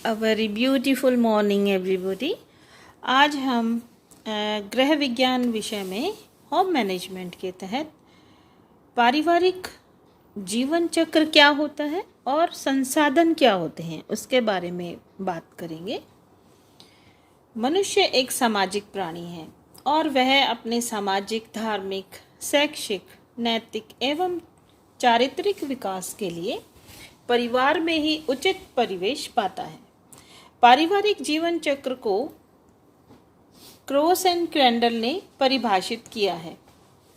A very beautiful morning everybody. आज हम गृह विज्ञान विषय में होम मैनेजमेंट के तहत पारिवारिक जीवन चक्र क्या होता है और संसाधन क्या होते हैं उसके बारे में बात करेंगे। मनुष्य एक सामाजिक प्राणी है और वह अपने सामाजिक, धार्मिक, शैक्षिक, नैतिक एवं चारित्रिक विकास के लिए परिवार में ही उचित परिवेश पाता है। पारिवारिक जीवन चक्र को क्रॉस एंड क्रैंडल ने परिभाषित किया है।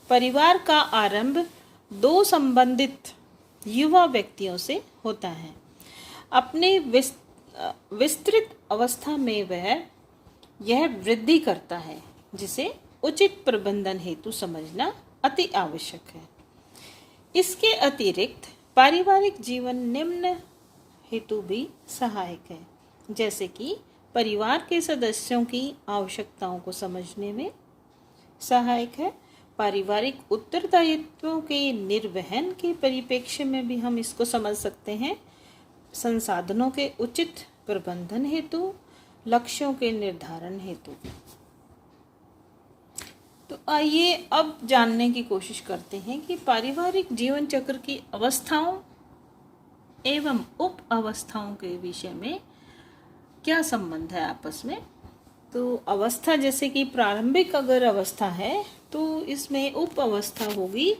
परिवार का आरंभ दो संबंधित युवा व्यक्तियों से होता है। अपने विस्तृत अवस्था में वह यह वृद्धि करता है, जिसे उचित प्रबंधन हेतु समझना अति आवश्यक है। इसके अतिरिक्त पारिवारिक जीवन निम्न हेतु भी सहायक है, जैसे कि परिवार के सदस्यों की आवश्यकताओं को समझने में सहायक है। पारिवारिक उत्तरदायित्वों के निर्वहन के परिप्रेक्ष्य में भी हम इसको समझ सकते हैं। संसाधनों के उचित प्रबंधन हेतु, लक्ष्यों के निर्धारण हेतु। तो आइए अब जानने की कोशिश करते हैं कि पारिवारिक जीवन चक्र की अवस्थाओं एवं उप अवस्थाओं के विषय में क्या संबंध है आपस में। तो अवस्था जैसे कि प्रारंभिक अगर अवस्था है तो इसमें उप अवस्था होगी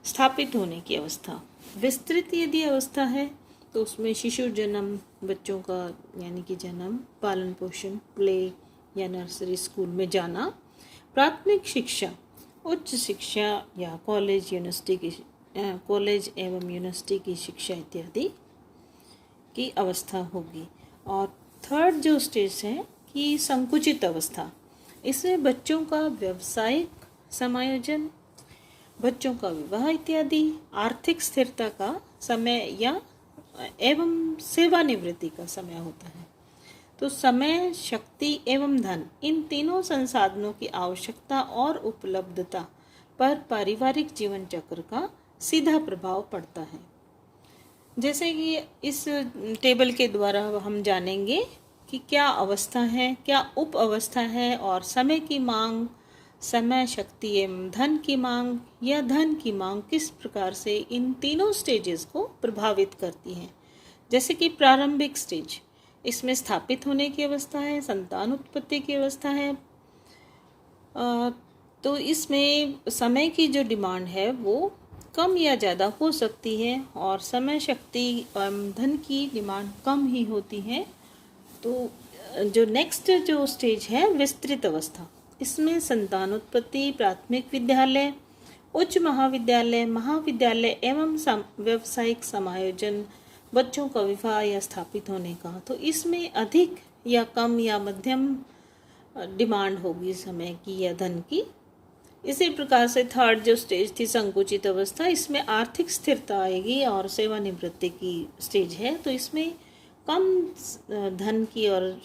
स्थापित होने की अवस्था। विस्तृत यदि अवस्था है तो उसमें शिशु जन्म, बच्चों का यानी कि जन्म, पालन पोषण, प्ले या नर्सरी स्कूल में जाना, प्राथमिक शिक्षा, उच्च शिक्षा या कॉलेज एवं यूनिवर्सिटी की शिक्षा इत्यादि की अवस्था होगी। और थर्ड जो स्टेज है कि संकुचित अवस्था, इसमें बच्चों का व्यावसायिक समायोजन, बच्चों का विवाह इत्यादि, आर्थिक स्थिरता का समय या एवं सेवानिवृत्ति का समय होता है। तो समय, शक्ति एवं धन, इन तीनों संसाधनों की आवश्यकता और उपलब्धता पर पारिवारिक जीवन चक्र का सीधा प्रभाव पड़ता है। जैसे कि इस टेबल के द्वारा हम जानेंगे कि क्या अवस्था है, क्या उप अवस्था है और समय की मांग, समय, शक्ति एवं धन की मांग या धन की मांग किस प्रकार से इन तीनों स्टेजेस को प्रभावित करती हैं। जैसे कि प्रारंभिक स्टेज, इसमें स्थापित होने की अवस्था है, संतान उत्पत्ति की अवस्था है। तो इसमें समय की जो डिमांड है वो कम या ज़्यादा हो सकती है और समय, शक्ति एवं धन की डिमांड कम ही होती है। तो जो नेक्स्ट जो स्टेज है विस्तृत अवस्था, इसमें संतान उत्पत्ति, प्राथमिक विद्यालय, उच्च महाविद्यालय, महाविद्यालय एवं व्यावसायिक समायोजन, बच्चों का विवाह या स्थापित होने का, तो इसमें अधिक या कम या मध्यम डिमांड होगी समय की या धन की। इसी प्रकार से थर्ड जो स्टेज थी संकुचित अवस्था, इसमें आर्थिक स्थिरता आएगी और सेवानिवृत्ति की स्टेज है, तो इसमें कम धन की और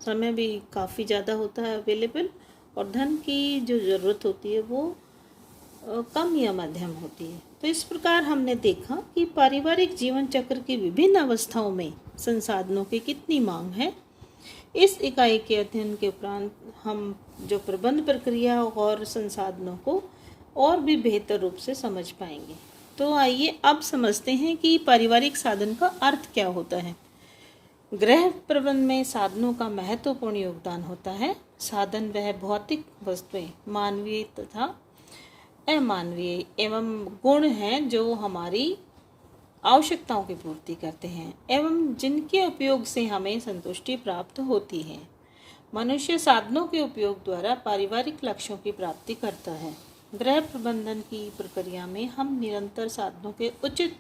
समय भी काफ़ी ज़्यादा होता है अवेलेबल, और धन की जो ज़रूरत होती है वो कम या मध्यम होती है। तो इस प्रकार हमने देखा कि पारिवारिक जीवन चक्र की विभिन्न अवस्थाओं में संसाधनों की कितनी मांग है। इस इकाई के अध्ययन के उपरांत हम जो प्रबंध प्रक्रिया और संसाधनों को और भी बेहतर रूप से समझ पाएंगे। तो आइए अब समझते हैं कि पारिवारिक साधन का अर्थ क्या होता है। गृह प्रबंध में साधनों का महत्वपूर्ण योगदान होता है। साधन वह भौतिक वस्तुएं, मानवीय तथा अमानवीय एवं गुण हैं जो हमारी आवश्यकताओं की पूर्ति करते हैं एवं जिनके उपयोग से हमें संतुष्टि प्राप्त होती है। मनुष्य साधनों के उपयोग द्वारा पारिवारिक लक्ष्यों की प्राप्ति करता है। गृह प्रबंधन की प्रक्रिया में हम निरंतर साधनों के उचित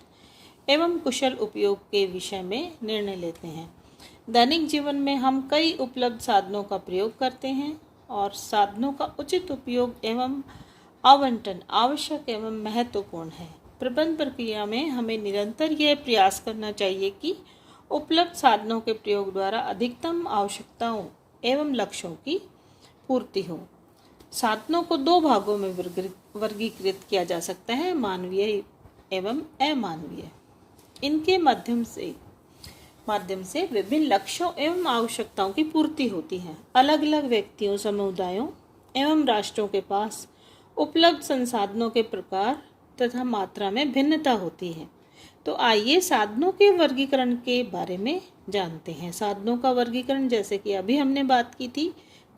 एवं कुशल उपयोग के विषय में निर्णय लेते हैं। दैनिक जीवन में हम कई उपलब्ध साधनों का प्रयोग करते हैं और साधनों का उचित उपयोग एवं आवंटन आवश्यक एवं महत्वपूर्ण है। प्रबंध प्रक्रिया में हमें निरंतर यह प्रयास करना चाहिए कि उपलब्ध साधनों के प्रयोग द्वारा अधिकतम आवश्यकताओं एवं लक्ष्यों की पूर्ति हो। साधनों को दो भागों में वर्गीकृत किया जा सकता है, मानवीय एवं अमानवीय। इनके माध्यम से माध्यम से विभिन्न लक्ष्यों एवं आवश्यकताओं की पूर्ति होती है। अलग अलग व्यक्तियों, समुदायों एवं राष्ट्रों के पास उपलब्ध संसाधनों के प्रकार तथा मात्रा में भिन्नता होती है। तो आइए साधनों के वर्गीकरण के बारे में जानते हैं। साधनों का वर्गीकरण, जैसे कि अभी हमने बात की थी,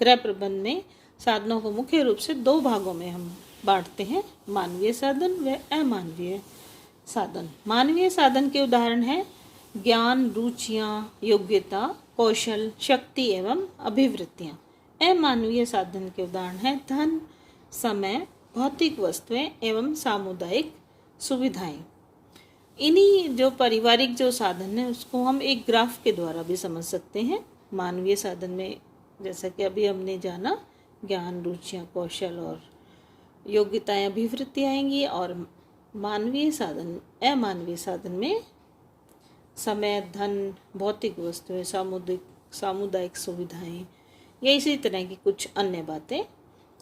गृह प्रबंध में साधनों को मुख्य रूप से 2 भागों में हम बांटते हैं, मानवीय साधन व अमानवीय साधन। मानवीय साधन के उदाहरण हैं ज्ञान, रुचियाँ, योग्यता, कौशल, शक्ति एवं अभिवृत्तियाँ। अमानवीय साधन के उदाहरण हैं धन, समय, भौतिक वस्तुएं एवं सामुदायिक सुविधाएं। इन्हीं जो पारिवारिक जो साधन है उसको हम एक ग्राफ के द्वारा भी समझ सकते हैं। मानवीय साधन में जैसा कि अभी हमने जाना, ज्ञान, रुचियाँ, कौशल और योग्यताएं, अभिवृत्ति आएंगी। और मानवीय साधन, अमानवीय साधन में समय, धन, भौतिक वस्तुएं, सामुदायिक सुविधाएं, या इसी तरह की कुछ अन्य बातें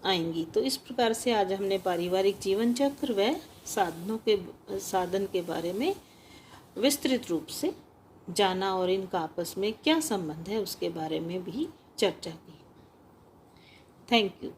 आएंगी। तो इस प्रकार से आज हमने पारिवारिक जीवन चक्र व साधन के बारे में विस्तृत रूप से जाना और इनका आपस में क्या संबंध है उसके बारे में भी चर्चा की। Thank you.